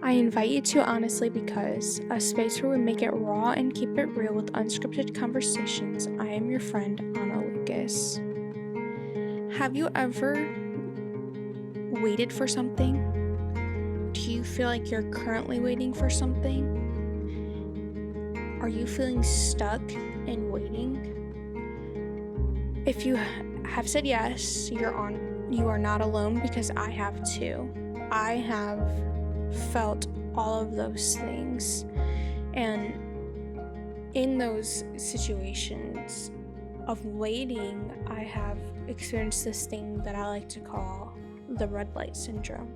I invite you to Honestly Because, a space where we make it raw and keep it real with unscripted conversations. I am your friend, Anna Lucas. Have you ever waited for something? Do you feel like you're currently waiting for something? Are you feeling stuck and waiting? If you have said yes, you are not alone, because I have too. I have felt all of those things, and in those situations of waiting, I have experienced this thing that I like to call the red light syndrome.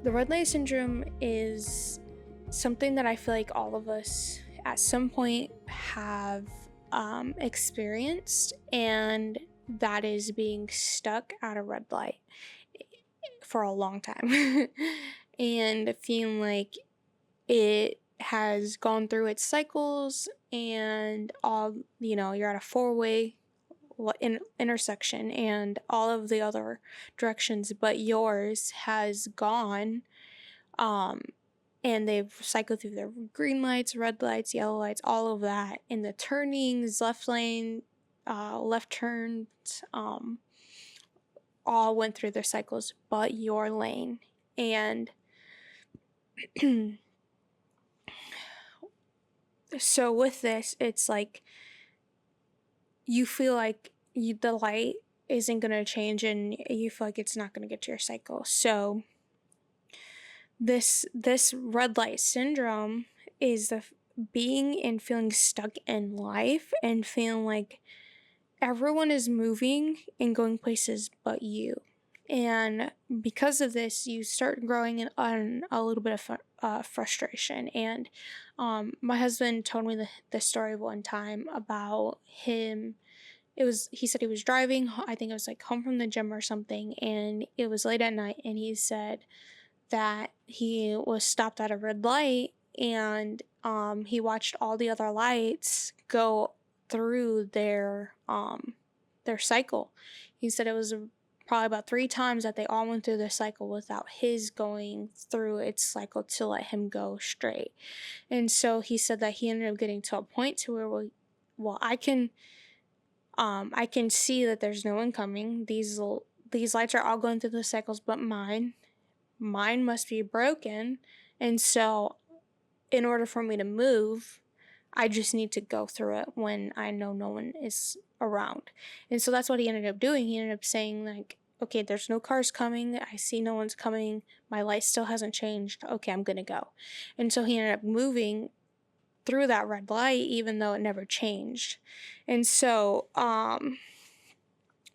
The red light syndrome is something that I feel like all of us at some point have experienced, and that is being stuck at a red light for a long time and feeling like it has gone through its cycles, and you're at a four-way intersection, and all of the other directions but yours has gone, and they've cycled through the green lights, red lights, yellow lights, all of that, and the turnings, left lane, left turns, all went through their cycles but your lane. And so with this, it's like you feel like the light isn't going to change, and you feel like it's not going to get to your cycle. So this red light syndrome is the being and feeling stuck in life and feeling like everyone is moving and going places but you. And because of this, you start growing on a little bit of frustration. And my husband told me the story one time about him. He said he was driving, I think it was like home from the gym or something, and it was late at night, and he said that he was stopped at a red light, and he watched all the other lights go through their cycle. He said it was probably about 3 times that they all went through their cycle without his going through its cycle to let him go straight. And so he said that he ended up getting to a point to where, well, I can see that there's no one coming. These lights are all going through the cycles but mine must be broken. And so in order for me to move, I just need to go through it when I know no one is around. And so that's what he ended up doing. He ended up saying, like, okay, there's no cars coming. I see no one's coming. My light still hasn't changed. Okay, I'm going to go. And so he ended up moving through that red light, even though it never changed. And so,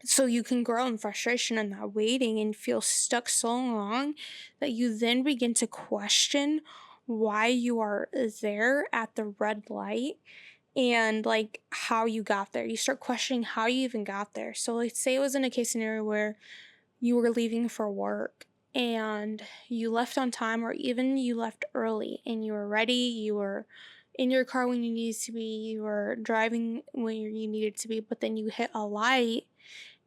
so you can grow in frustration and that waiting and feel stuck so long that you then begin to question why you are there at the red light and like how you got there. You start questioning how you even got there. So let's say it was in a case scenario where you were leaving for work and you left on time, or even you left early and you were ready, you were in your car when you needed to be, you were driving when you needed to be, but then you hit a light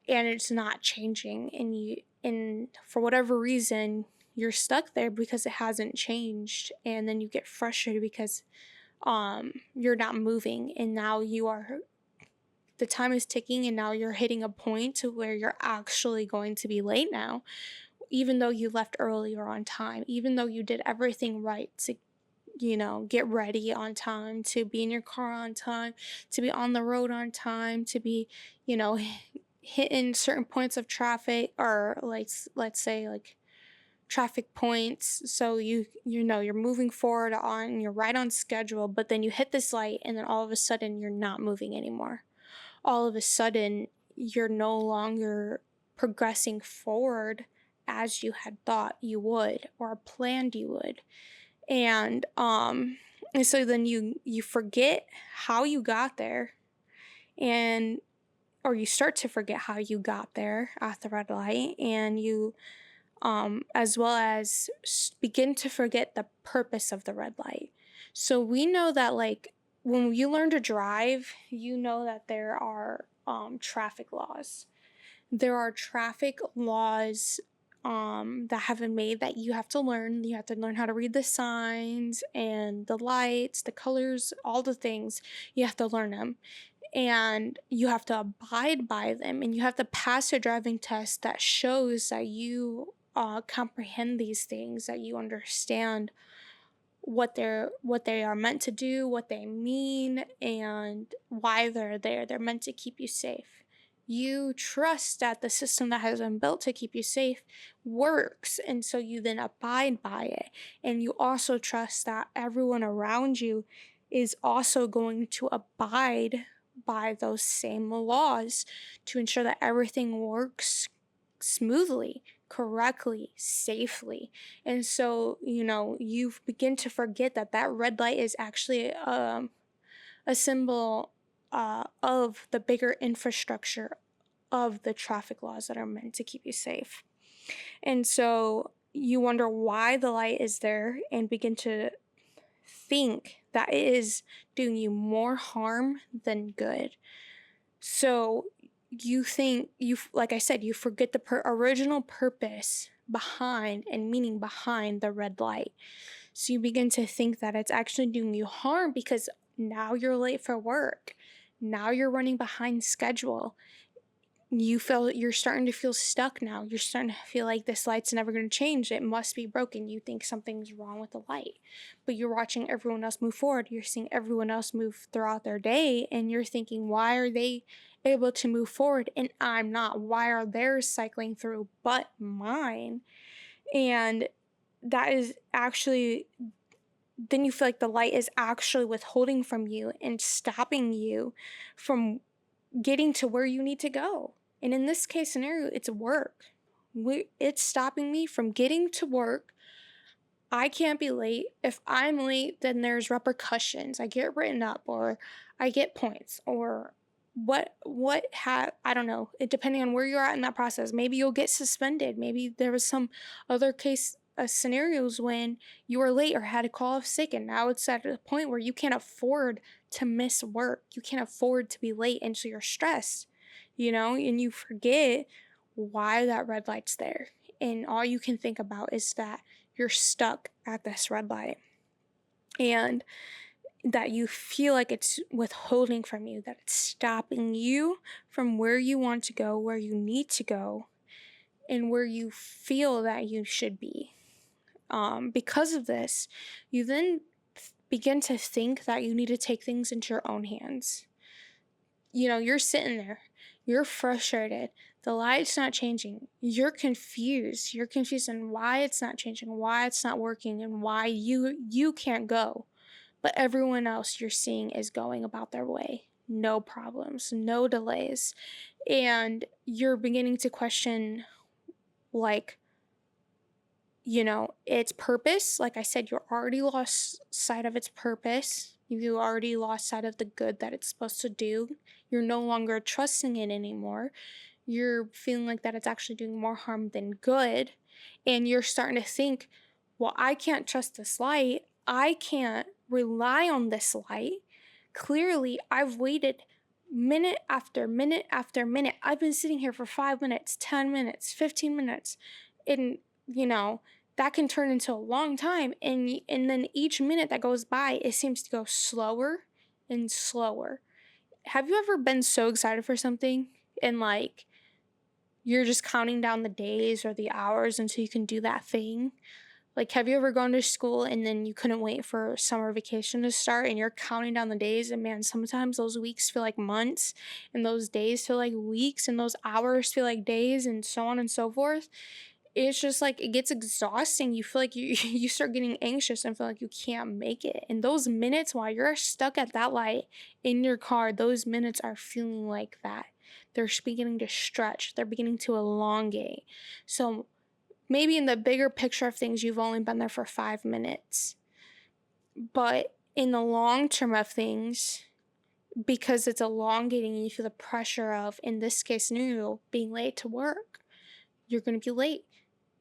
and it's not changing, and for whatever reason you're stuck there because it hasn't changed, and then you get frustrated because you're not moving, and now the time is ticking, and now you're hitting a point to where you're actually going to be late now, even though you left early or on time, even though you did everything right to get ready on time, to be in your car on time, to be on the road on time, to be hitting certain points of traffic, or like let's say like traffic points, so you're moving forward on, you're right on schedule, but then you hit this light and then all of a sudden you're not moving anymore. All of a sudden you're no longer progressing forward as you had thought you would or planned you would. And so then you forget how you got there, or you start to forget how you got there at the red light, and you as well as begin to forget the purpose of the red light. So we know that, like, when you learn to drive, you know that there are traffic laws. There are traffic laws that have been made that you have to learn. You have to learn how to read the signs and the lights, the colors, all the things. You have to learn them, and you have to abide by them, and you have to pass a driving test that shows that you comprehend these things, that you understand what they are meant to do, what they mean, and why they're there. They're meant to keep you safe. You trust that the system that has been built to keep you safe works, and so you then abide by it. And you also trust that everyone around you is also going to abide by those same laws to ensure that everything works smoothly, correctly, safely. And so, you begin to forget that that red light is actually a symbol of the bigger infrastructure of the traffic laws that are meant to keep you safe. And so you wonder why the light is there and begin to think that it is doing you more harm than good. So you think like I said, you forget the original purpose behind and meaning behind the red light. So you begin to think that it's actually doing you harm because now you're late for work. Now you're running behind schedule. You're starting to feel stuck now. You're starting to feel like this light's never going to change. It must be broken. You think something's wrong with the light. But you're watching everyone else move forward. You're seeing everyone else move throughout their day, and you're thinking, why are they able to move forward and I'm not? Why are theirs cycling through but mine? And that is actually, then you feel like the light is actually withholding from you and stopping you from getting to where you need to go. And in this case scenario, it's work. It's stopping me from getting to work. I can't be late. If I'm late, then there's repercussions. I get written up, or I get points, or I don't know. It depending on where you're at in that process. Maybe you'll get suspended. Maybe there was some other case scenarios when you were late or had to call off sick, and now it's at a point where you can't afford to miss work. You can't afford to be late, and so you're stressed, and you forget why that red light's there. And all you can think about is that you're stuck at this red light, and that you feel like it's withholding from you, that it's stopping you from where you want to go, where you need to go, and where you feel that you should be. Because of this, you then begin to think that you need to take things into your own hands. You're sitting there, you're frustrated, the light's not changing, you're confused. You're confused on why it's not changing, why it's not working, and why you can't go. But everyone else you're seeing is going about their way. No problems, no delays. And you're beginning to question, like, its purpose. Like I said, you already lost sight of its purpose. You already lost sight of the good that it's supposed to do. You're no longer trusting it anymore. You're feeling like that it's actually doing more harm than good. And you're starting to think, well, I can't trust this light. I can't rely on this light. Clearly, I've waited minute after minute after minute. I've been sitting here for 5 minutes, 10 minutes, 15 minutes. And, that can turn into a long time. And then each minute that goes by, it seems to go slower and slower. Have you ever been so excited for something and, like, you're just counting down the days or the hours until you can do that thing? Like, have you ever gone to school and then you couldn't wait for summer vacation to start and you're counting down the days, and man, sometimes those weeks feel like months, and those days feel like weeks, and those hours feel like days, and so on and so forth? It's just like it gets exhausting. You feel like you you start getting anxious and feel like you can't make it. And those minutes while you're stuck at that light in your car, those minutes are feeling like that. They're beginning to stretch. They're beginning to elongate. So maybe in the bigger picture of things, you've only been there for 5 minutes. But in the long term of things, because it's elongating and you feel the pressure of, in this case scenario, being late to work, you're going to be late.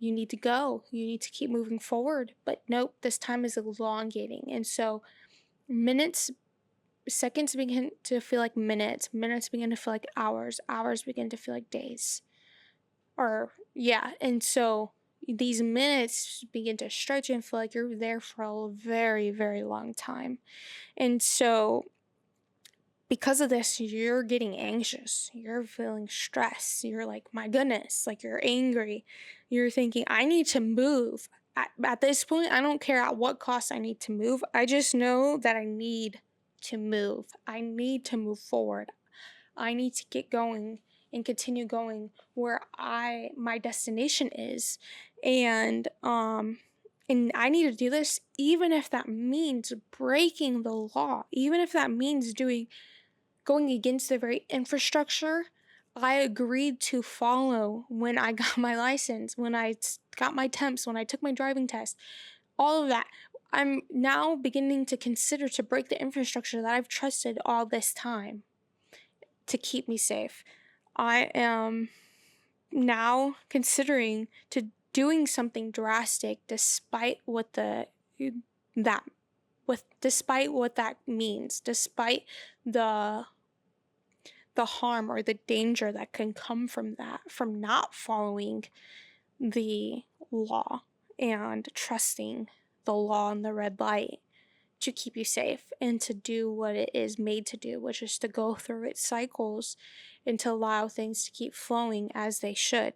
You need to go. You need to keep moving forward. But nope, this time is elongating. And so minutes, seconds begin to feel like minutes, minutes begin to feel like hours, hours begin to feel like days. And so these minutes begin to stretch and feel like you're there for a very, very long time. And so because of this, you're getting anxious. You're feeling stress. You're like, my goodness, like you're angry. You're thinking, I need to move. At this point, I don't care at what cost I need to move. I just know that I need to move. I need to move forward. I need to get going and continue going where my destination is. And I need to do this even if that means breaking the law, even if that means going against the very infrastructure I agreed to follow when I got my license, when I got my temps, when I took my driving test, all of that. I'm now beginning to consider to break the infrastructure that I've trusted all this time to keep me safe. I am now considering to doing something drastic despite what that means, despite the harm or the danger that can come from that, from not following the law and trusting the law and the red light to keep you safe and to do what it is made to do, which is to go through its cycles and to allow things to keep flowing as they should.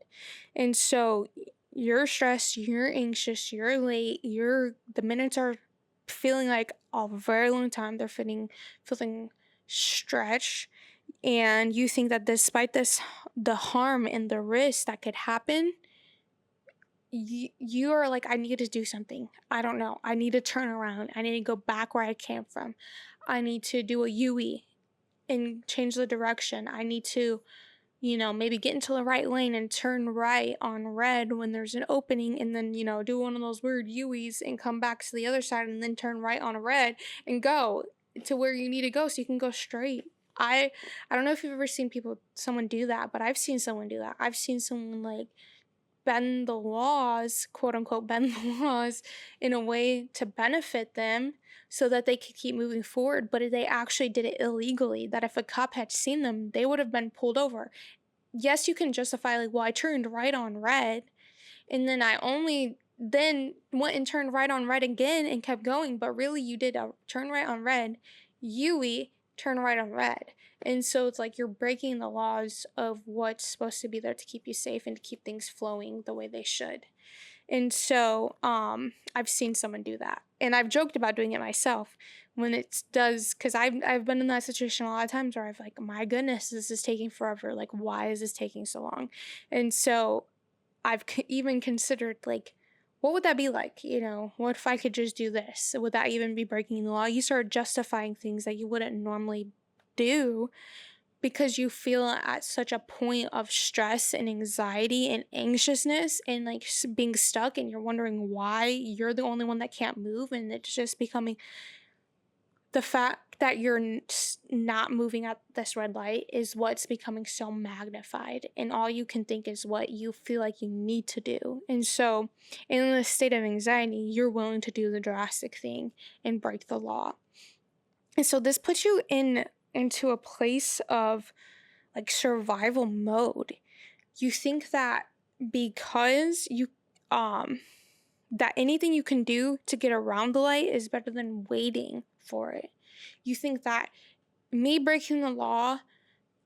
And so you're stressed, you're anxious, you're late, the minutes are feeling like a very long time. They're feeling stretched, and you think that despite the harm and the risk that could happen, you are like, I need to do something. I don't know. I need to turn around. I need to go back where I came from. I need to do a UE and change the direction. I need to, maybe get into the right lane and turn right on red when there's an opening, and then, do one of those weird UEs and come back to the other side and then turn right on a red and go to where you need to go so you can go straight. I don't know if you've ever seen someone do that, but I've seen someone do that. I've seen someone like bend the laws, quote unquote, bend the laws in a way to benefit them so that they could keep moving forward. But they actually did it illegally, that if a cop had seen them, they would have been pulled over. Yes, you can justify like, well, I turned right on red, and then I only then went and turned right on red again and kept going. But really, you did a turn right on red, UE, turn right on red. And so it's like you're breaking the laws of what's supposed to be there to keep you safe and to keep things flowing the way they should. And so I've seen someone do that. And I've joked about doing it myself when it does, because I've been in that situation a lot of times where I've like, my goodness, this is taking forever. Like, why is this taking so long? And so I've even considered like, what would that be like? What if I could just do this? Would that even be breaking the law? You start justifying things that you wouldn't normally do because you feel at such a point of stress and anxiety and anxiousness and like being stuck, and you're wondering why you're the only one that can't move, and it's just becoming the fact that you're not moving at this red light is what's becoming so magnified, and all you can think is what you feel like you need to do. And so in a state of anxiety, you're willing to do the drastic thing and break the law. And so this puts you into a place of like survival mode. You think that because that anything you can do to get around the light is better than waiting for it. You think that me breaking the law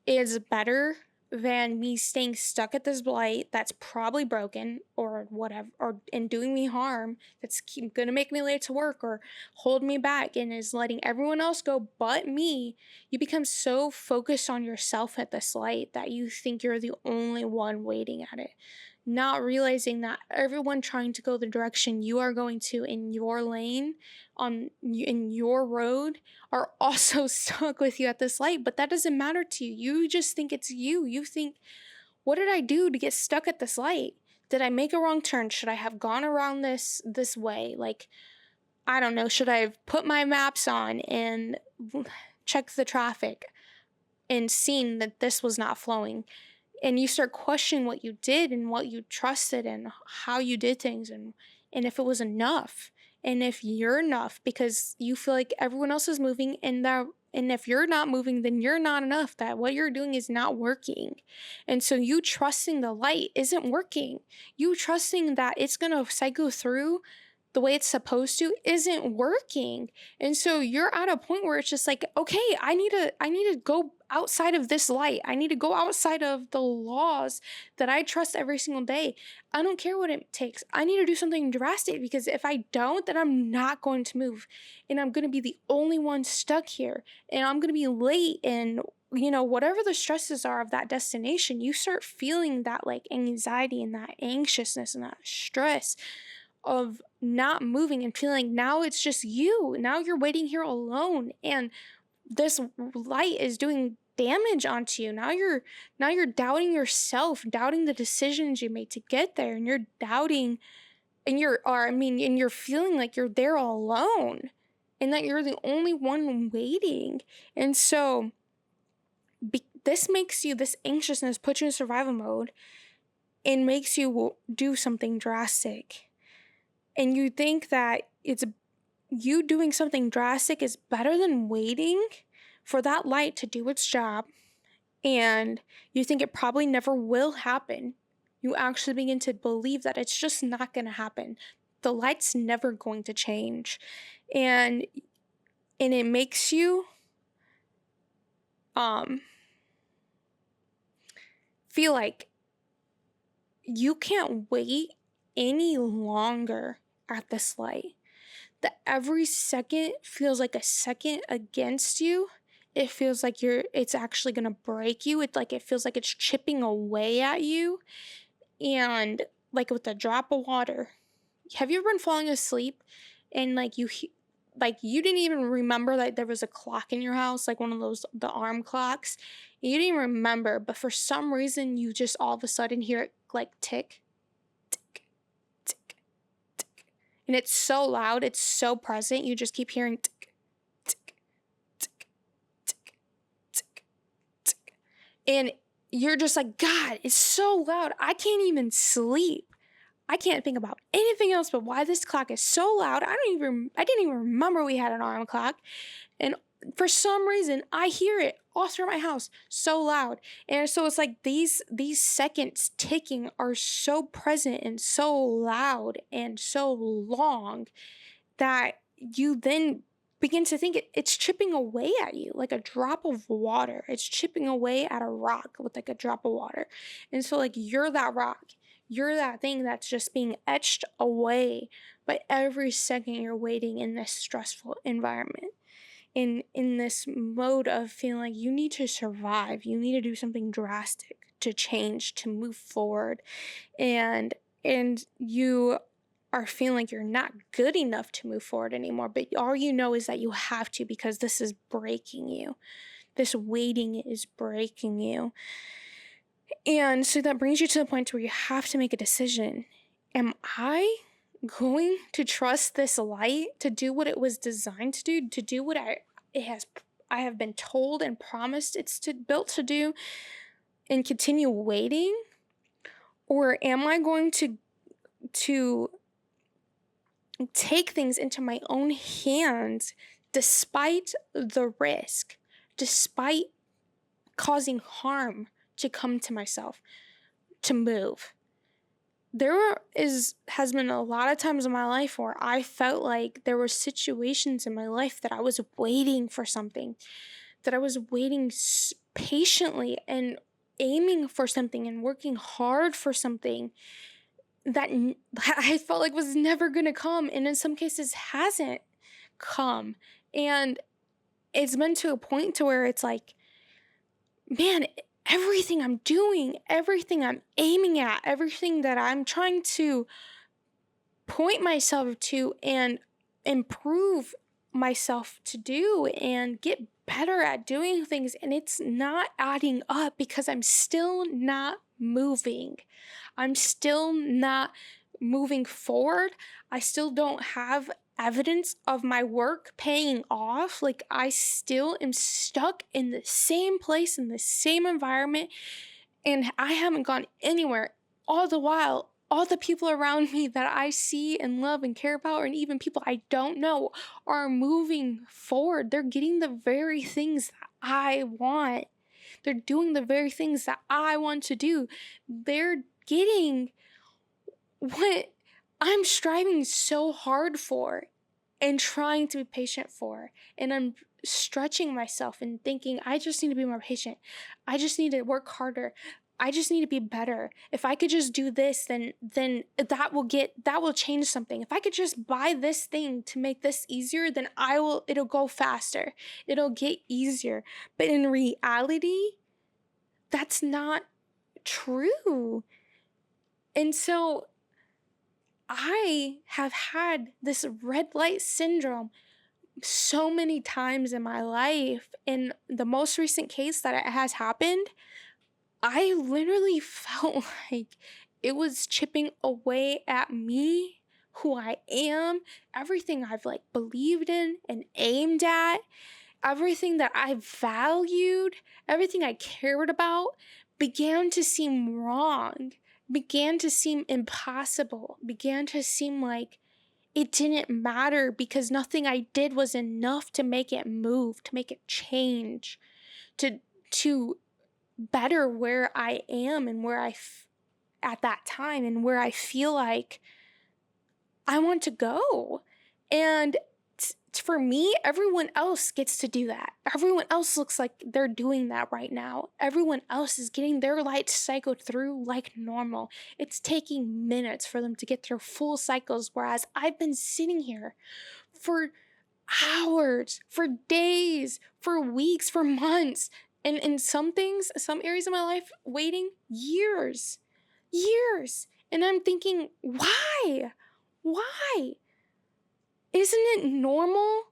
is better than me staying stuck at this light that's probably broken or whatever, and doing me harm, that's gonna make me late to work or hold me back and is letting everyone else go but me. You become so focused on yourself at this light that you think you're the only one waiting at it, not realizing that everyone trying to go the direction you are going to in your lane, in your road, are also stuck with you at this light. But that doesn't matter to you. You just think it's you. You think, what did I do to get stuck at this light? Did I make a wrong turn? Should I have gone around this way? Like, I don't know. Should I have put my maps on and checked the traffic and seen that this was not flowing? And you start questioning what you did and what you trusted and how you did things and if it was enough. And if you're enough because you feel like everyone else is moving and if you're not moving, then you're not enough, that what you're doing is not working. And so you trusting the light isn't working. You trusting that it's going to cycle through the way it's supposed to isn't working. And so you're at a point where it's just like, okay, I need to go outside of this light. I need to go outside of the laws that I trust every single day. I don't care what it takes. I need to do something drastic because if I don't, then I'm not going to move. And I'm going to be the only one stuck here. And I'm going to be late and whatever the stresses are of that destination, you start feeling that like anxiety and that anxiousness and that stress of not moving and feeling now it's just you. Now you're waiting here alone and this light is doing damage onto you. Now you're doubting yourself, doubting the decisions you made to get there, and you're doubting and you're feeling like you're there all alone and that you're the only one waiting. And so this anxiousness puts you in survival mode and makes you do something drastic. And you think that it's you doing something drastic is better than waiting for that light to do its job. And you think it probably never will happen. You actually begin to believe that it's just not going to happen. The light's never going to change. And it makes you feel like you can't wait any longer at this light. That every second feels like a second against you. It feels like it's actually gonna break you. It feels like it's chipping away at you. And like with a drop of water. Have you ever been falling asleep and you didn't even remember that there was a clock in your house, like one of those the arm clocks? You didn't even remember, but for some reason you just all of a sudden hear it like tick, tick, tick, tick. And it's so loud, it's so present, you just keep hearing tick, tick, tick, tick, tick, tick. And you're just like, God, it's so loud. I can't even sleep. I can't think about anything else but why this clock is so loud. I didn't even remember we had an alarm clock. And for some reason, I hear it all through my house so loud. And so it's like these seconds ticking are so present and so loud and so long that you then begin to think it's chipping away at you like a drop of water. It's chipping away at a rock with like a drop of water. And so like you're that rock. You're that thing that's just being etched away by every second you're waiting in this stressful environment. In this mode of feeling like you need to survive. You need to do something drastic to change, to move forward. And you are feeling like you're not good enough to move forward anymore, but all you know is that you have to because this is breaking you. This waiting is breaking you. And so that brings you to the point where you have to make a decision. Am I going to trust this light to do what it was designed to do what I have been told and promised it's built to do, and continue waiting? Or am I going to take things into my own hands despite the risk, despite causing harm to come to myself, to move? Has been a lot of times in my life where I felt like there were situations in my life that I was waiting for something, that I was waiting patiently and aiming for something and working hard for something that I felt like was never going to come, and in some cases hasn't come. And it's been to a point to where it's like, man, everything I'm doing, everything I'm aiming at, everything that I'm trying to point myself to and improve myself to do and get better at doing things, and it's not adding up because I'm still not moving. I'm still not moving forward. I still don't have evidence of my work paying off. Like I still am stuck in the same place, in the same environment, and I haven't gone anywhere. All the while, all the people around me that I see and love and care about, and even people I don't know, are moving forward. They're getting the very things that I want. They're doing the very things that I want to do. They're getting what I'm striving so hard for and trying to be patient for. And I'm stretching myself and thinking, I just need to be more patient. I just need to work harder. I just need to be better. If I could just do this, then that will change something. If I could just buy this thing to make this easier, then it'll go faster. It'll get easier. But in reality, that's not true. And so I have had this red light syndrome so many times in my life. In the most recent case that it has happened, I literally felt like it was chipping away at me, who I am, everything I've believed in and aimed at, everything that I valued, everything I cared about began to seem wrong, began to seem impossible, began to seem like it didn't matter because nothing I did was enough to make it move, to make it change, to better where I am and at that time, and where I feel like I want to go. And for me, everyone else gets to do that. Everyone else looks like they're doing that right now. Everyone else is getting their light cycled through like normal. It's taking minutes for them to get through full cycles, whereas I've been sitting here for hours, for days, for weeks, for months, and in some areas of my life, waiting years. And I'm thinking, why? Why? Isn't it normal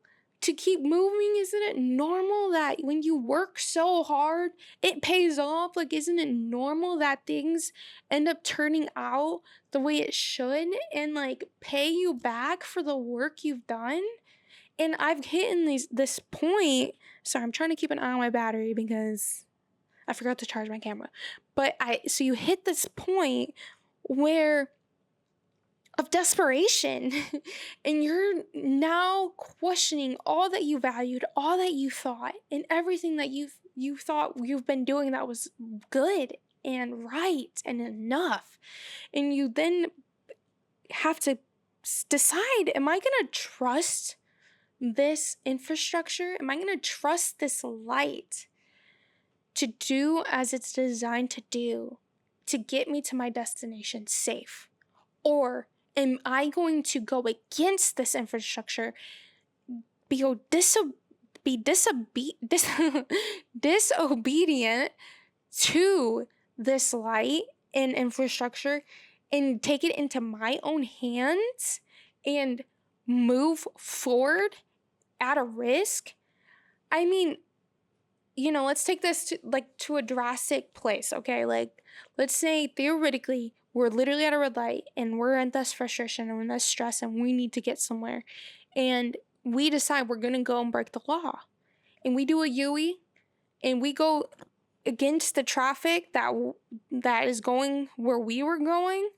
to keep moving? Isn't it normal that when you work so hard, it pays off? Isn't it normal that things end up turning out the way it should and pay you back for the work you've done? And I've hit this point. Sorry, I'm trying to keep an eye on my battery because I forgot to charge my camera. So you hit this point where of desperation and you're now questioning all that you valued, all that you thought, and everything that you thought you've been doing that was good and right and enough. And you then have to decide, am I going to trust this infrastructure? Am I going to trust this light to do as it's designed to do, to get me to my destination safe? Or am I going to go against this infrastructure, be disobedient to this light and infrastructure, and take it into my own hands and move forward at a risk? I mean, let's take this to a drastic place, okay? Let's say theoretically we're literally at a red light and we're in this frustration and we're in this stress and we need to get somewhere. And we decide we're going to go and break the law. And we do a Yui and we go against the traffic that is going where we were going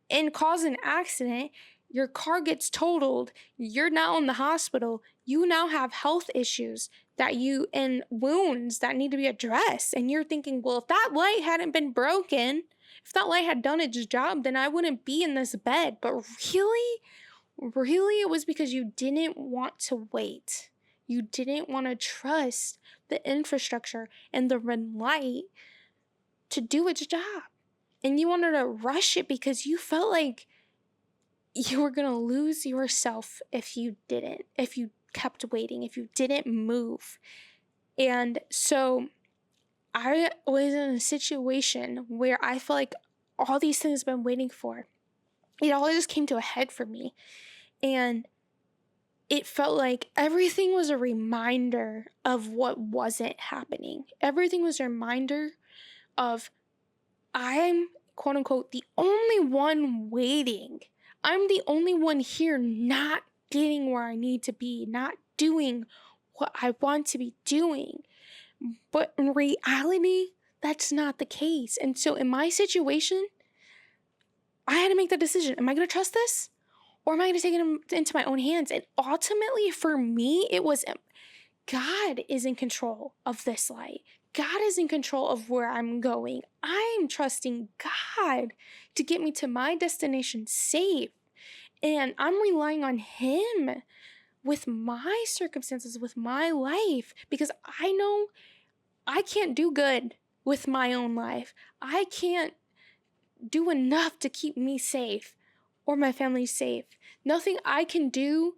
and cause an accident. Your car gets totaled. You're now in the hospital. You now have health issues and wounds that need to be addressed. And you're thinking, well, if that light hadn't been broken, if that light had done its job, then I wouldn't be in this bed. But really, it was because you didn't want to wait. You didn't want to trust the infrastructure and the red light to do its job. And you wanted to rush it because you felt like you were going to lose yourself if you kept waiting, if you didn't move. And so I was in a situation where I felt like all these things I've been waiting for, it all just came to a head for me. And it felt like everything was a reminder of what wasn't happening. Everything was a reminder of I'm, quote unquote, the only one waiting. I'm the only one here not getting where I need to be, not doing what I want to be doing. But in reality, that's not the case. And so in my situation, I had to make the decision. Am I going to trust this? Or am I going to take it into my own hands? And ultimately, for me, it was God is in control of this light. God is in control of where I'm going. I'm trusting God to get me to my destination safe. And I'm relying on Him with my circumstances, with my life, because I know I can't do good with my own life. I can't do enough to keep me safe or my family safe. Nothing I can do,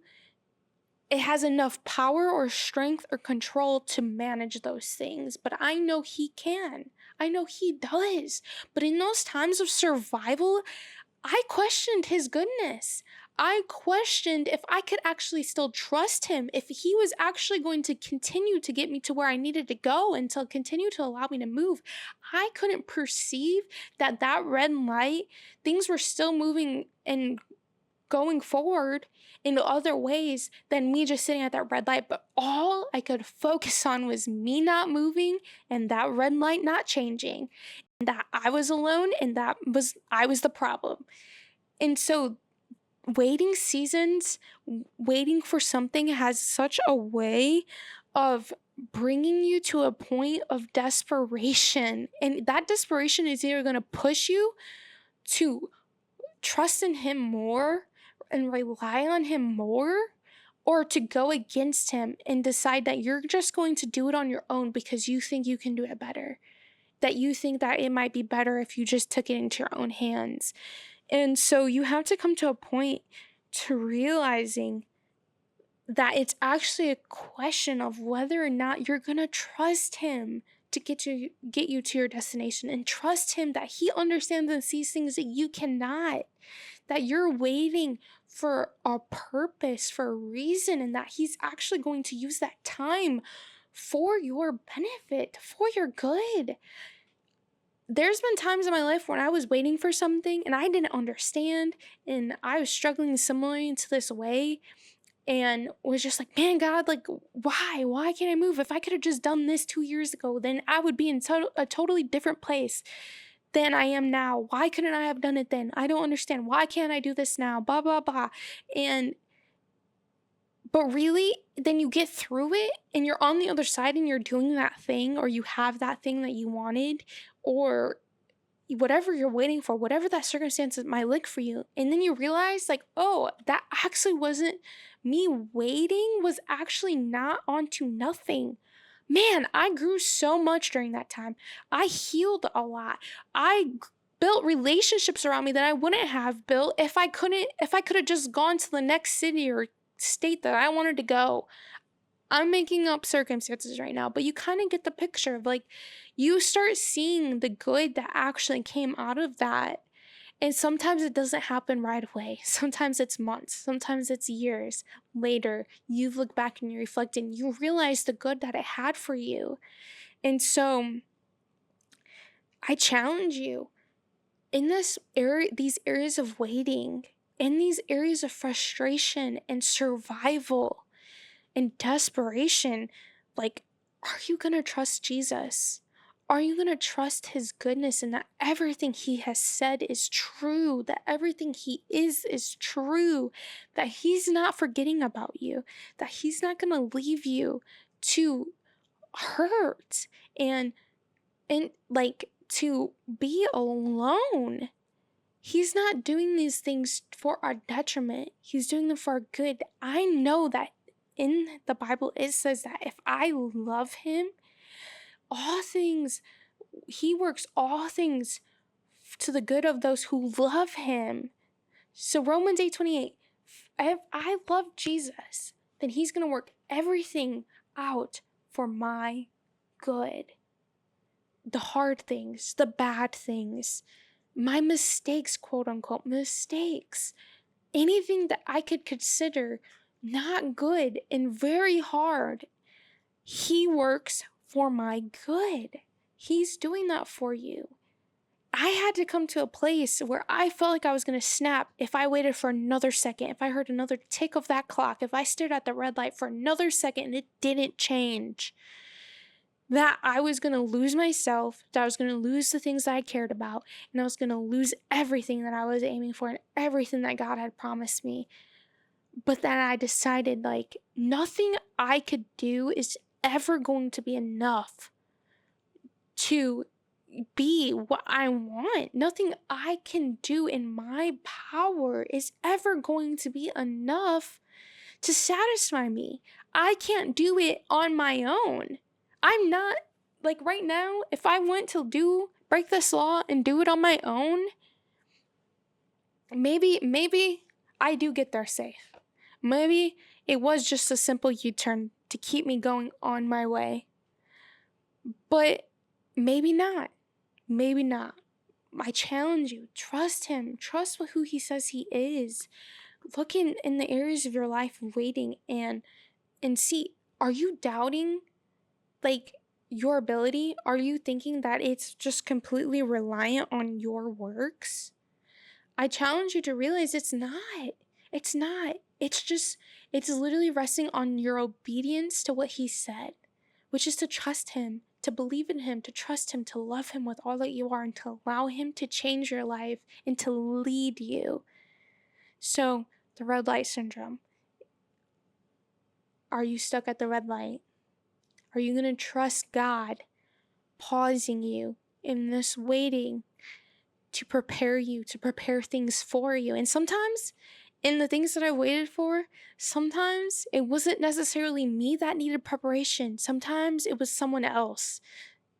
it has enough power or strength or control to manage those things. But I know He can. I know He does. But in those times of survival, I questioned His goodness. I questioned if I could actually still trust Him, if He was actually going to continue to get me to where I needed to go and to continue to allow me to move. I couldn't perceive that red light, things were still moving and going forward in other ways than me just sitting at that red light. But all I could focus on was me not moving and that red light not changing. And that I was alone and I was the problem. And so waiting seasons, waiting for something has such a way of bringing you to a point of desperation. And that desperation is either going to push you to trust in Him more and rely on Him more, or to go against Him and decide that you're just going to do it on your own because you think you can do it better, that you think that it might be better if you just took it into your own hands. And so you have to come to a point to realizing that it's actually a question of whether or not you're going to trust Him to get you to your destination, and trust Him that He understands and sees things that you cannot, that you're waiting for a purpose, for a reason, and that He's actually going to use that time for your benefit, for your good. There's been times in my life when I was waiting for something and I didn't understand, and I was struggling similarly into this way, and was just like, man, God, like, why can't I move? If I could have just done this 2 years ago, then I would be in a totally different place than I am now. Why couldn't I have done it then? I don't understand. Why can't I do this now? Blah, blah, blah. But really, then you get through it and you're on the other side and you're doing that thing, or you have that thing that you wanted, or whatever you're waiting for, whatever that circumstance might look for you. And then you realize, like, oh, that actually wasn't me waiting, was actually not onto nothing. Man, I grew so much during that time. I healed a lot. I built relationships around me that I wouldn't have built if I could have just gone to the next city or state that I wanted to go. I'm making up circumstances right now, but you kind of get the picture of, like, you start seeing the good that actually came out of that. And sometimes it doesn't happen right away. Sometimes it's months. Sometimes it's years later. You look back and you reflect and you realize the good that it had for you. And so I challenge you in these areas of waiting, in these areas of frustration and survival and desperation, like, are you going to trust Jesus? Are you going to trust His goodness, and that everything He has said is true, that everything He is true, that He's not forgetting about you, that He's not going to leave you to hurt and like to be alone? He's not doing these things for our detriment. He's doing them for our good. I know that in the Bible, it says that if I love Him, He works all things to the good of those who love Him. So Romans 8:28, if I love Jesus, then He's going to work everything out for my good. The hard things, the bad things, my mistakes, quote unquote, mistakes, anything that I could consider not good and very hard, He works for my good. He's doing that for you. I had to come to a place where I felt like I was going to snap if I waited for another second, if I heard another tick of that clock, if I stared at the red light for another second and it didn't change. that I was going to lose myself, that I was going to lose the things that I cared about, and I was going to lose everything that I was aiming for and everything that God had promised me. But then I decided, like, nothing I could do is ever going to be enough to be what I want. Nothing I can do in my power is ever going to be enough to satisfy me. I can't do it on my own. I'm not, like, right now, if I went to break this law and do it on my own, maybe I do get there safe. Maybe it was just a simple U-turn to keep me going on my way. But maybe not. Maybe not. I challenge you, trust him. Trust who he says he is. Look in the areas of your life of waiting and see, are you doubting, like, your ability? Are you thinking that it's just completely reliant on your works? I challenge you to realize it's not. It's not. It's literally resting on your obedience to what he said, which is to trust him, to believe in him, to trust him, to love him with all that you are, and to allow him to change your life and to lead you. So, the red light syndrome. Are you stuck at the red light? Are you going to trust God pausing you in this waiting to prepare you, to prepare things for you? And sometimes in the things that I waited for, sometimes it wasn't necessarily me that needed preparation. Sometimes it was someone else.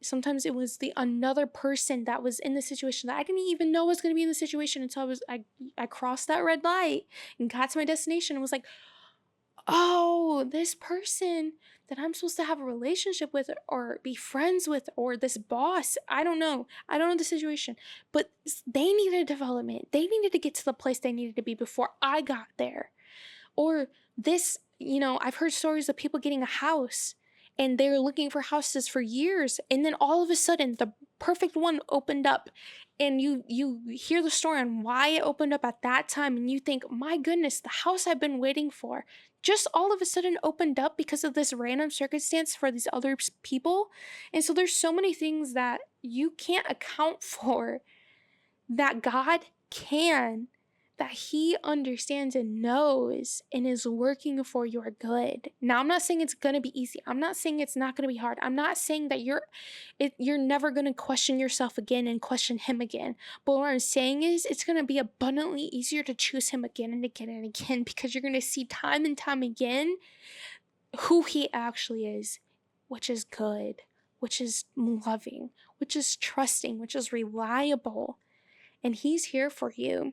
Sometimes it was another person that was in the situation that I didn't even know was going to be in the situation until I crossed that red light and got to my destination and was like, oh, this person that I'm supposed to have a relationship with or be friends with, or this boss, I don't know the situation, but they needed development. They needed to get to the place they needed to be before I got there. Or this, I've heard stories of people getting a house and they're looking for houses for years, and then all of a sudden the perfect one opened up, and you hear the story on why it opened up at that time, and you think, my goodness, the house I've been waiting for just all of a sudden opened up because of this random circumstance for these other people. And so there's so many things that you can't account for that God can, that he understands and knows and is working for your good. Now, I'm not saying it's going to be easy. I'm not saying it's not going to be hard. I'm not saying that you're never going to question yourself again and question him again. But what I'm saying is it's going to be abundantly easier to choose him again and again and again, because you're going to see time and time again who he actually is, which is good, which is loving, which is trusting, which is reliable. And he's here for you.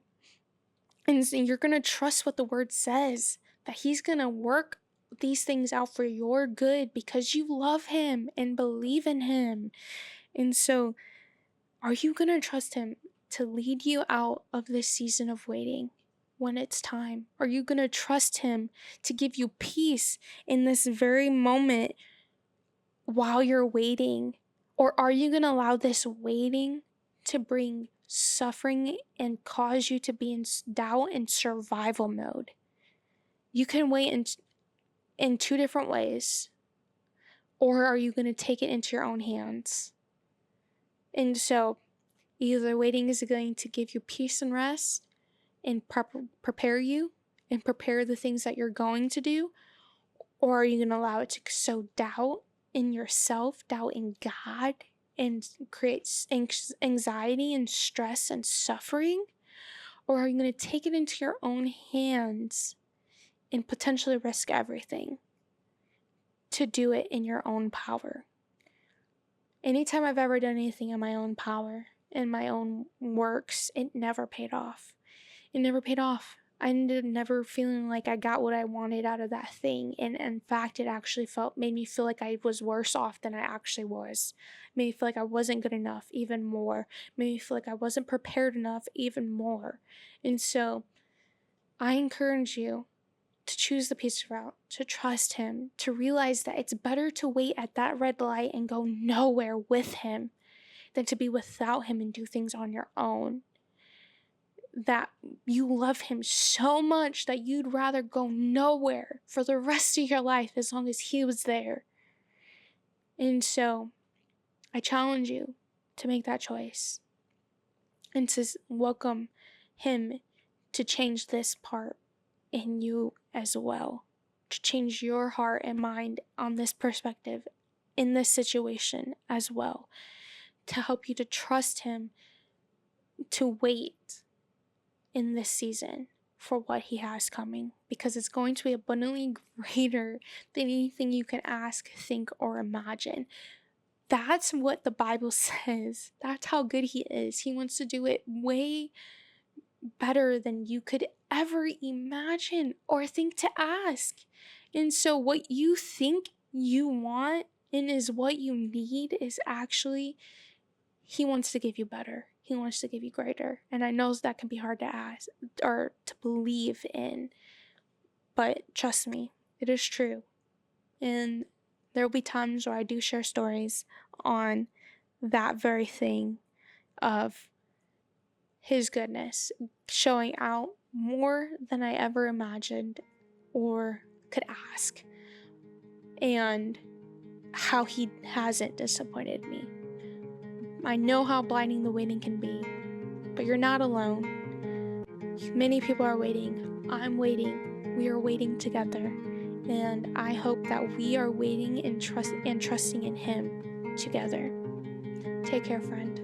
And so you're going to trust what the word says, that he's going to work these things out for your good because you love him and believe in him. And so, are you going to trust him to lead you out of this season of waiting when it's time? Are you going to trust him to give you peace in this very moment while you're waiting? Or are you going to allow this waiting to bring suffering and cause you to be in doubt and survival mode? You can wait in two different ways. Or are you going to take it into your own hands? And so, either waiting is going to give you peace and rest and prepare you and prepare the things that you're going to do, or are you going to allow it to sow doubt in yourself, doubt in God, and create anxiety and stress and suffering? Or are you going to take it into your own hands and potentially risk everything to do it in your own power? Anytime I've ever done anything in my own power, in my own works, it never paid off. It never paid off. I ended up never feeling like I got what I wanted out of that thing. And in fact, it actually made me feel like I was worse off than I actually was. Made me feel like I wasn't good enough, even more. Made me feel like I wasn't prepared enough, even more. And so I encourage you to choose the peace route, to trust him, to realize that it's better to wait at that red light and go nowhere with him than to be without him and do things on your own. That you love him so much that you'd rather go nowhere for the rest of your life as long as he was there. And so I challenge you to make that choice and to welcome Him to change this part in you as well, to change your heart and mind on this perspective in this situation as well, to help you to trust Him, to wait in this season for what He has coming, because it's going to be abundantly greater than anything you can ask, think, or imagine. That's what the Bible says. That's how good He is. He wants to do it way better than you could ever imagine or think to ask. And so, what you think you want and is what you need is actually, He wants to give you better. He wants to give you greater. And I know that can be hard to ask or to believe in, but trust me, it is true. And there will be times where I do share stories on that very thing of His goodness showing out more than I ever imagined or could ask, and how He hasn't disappointed me. I know how blinding the waiting can be, but you're not alone. Many people are waiting. I'm waiting. We are waiting together. And I hope that we are waiting and trusting in Him together. Take care, friend.